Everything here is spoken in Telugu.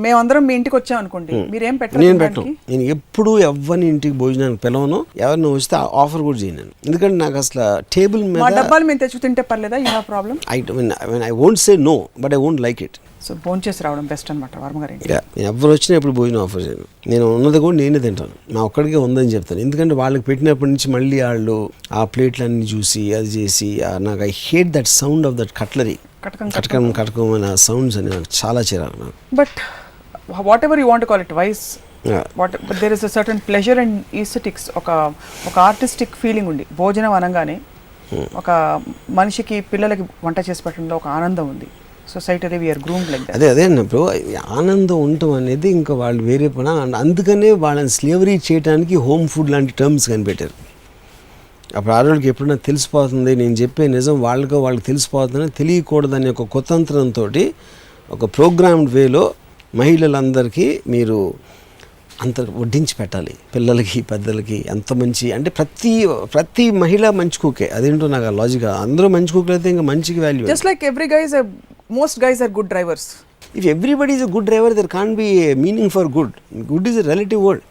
మేమందరం మీ ఇంటికి వచ్చాం అనుకోండి, మీరేం పెట్టరు? నేను పెట్టను. నేను ఎప్పుడు ఎవరిని ఇంటికి భోజనానికి పిలవను, ఎవరిని వస్తే ఆఫర్ కూడా చేయను. ఎందుకంటే నాకు అసలు టేబుల్ మా మీద డబ్బాలు మేము తెచ్చు తింటే పర్లేదా? You have problem? I won't say no, but I won't like it. So భోంచేసి రావడం బెస్ట్ అనమాట వర్మ గారి ఇంటికి. నేను ఎవరు వచ్చినా ఎప్పుడు భోజనం ఆఫర్ చేయను. నేను ఉన్నది కూడా నేనే తింటాను, నా ఒక్కడికే ఉందని చెప్తాను. ఎందుకంటే వాళ్ళకి పెట్టినప్పటి నుంచి మళ్ళీ వాళ్ళు ఆ ప్లేట్లన్నీ చూసి అది చేసి నాకు I hate that sound of that cutlery, కటకం అనే సౌండ్స్ అని నాకు చాలా చిరాకు నాకు. But whatever you want call it wise, but there is a certain pleasure and aesthetics. ఒక ఆర్టిస్టిక్ ఫీలింగ్ ఉంది భోజనం అనగానే. ఒక మనిషికి పిల్లలకి వంట చేసి పెట్టడంలో ఒక ఆనందం ఉంది. Society we are groomed like that. అదే అన్నప్పుడు ఆనందం ఉండటం అనేది ఇంకా వాళ్ళు వేరే పని. అందుకనే వాళ్ళని స్లేవరీ చేయడానికి హోమ్ ఫుడ్ లాంటి టర్మ్స్ కనిపెట్టారు. అప్పుడు ఆడవాళ్ళకి ఎప్పుడైనా తెలిసిపోతుంది, నేను చెప్పే నిజం వాళ్ళకి తెలిసిపోతుందని తెలియకూడదని ఒక కుతంత్రంతో ఒక ప్రోగ్రామ్డ్ వేలో మహిళలందరికీ మీరు అంత వడ్డించి పెట్టాలి. పిల్లలకి పెద్దలకి ఎంత మంచి అంటే ప్రతి మహిళ మంచి కుకే. అదేంటో నాకు ఆ లాజిక్. అందరూ మంచి కుక్కలు అయితే ఇంకా మంచికి value. Just like every guys, most guys are good drivers. If everybody is a good driver, there can't be a meaning for good. Good is a relative word.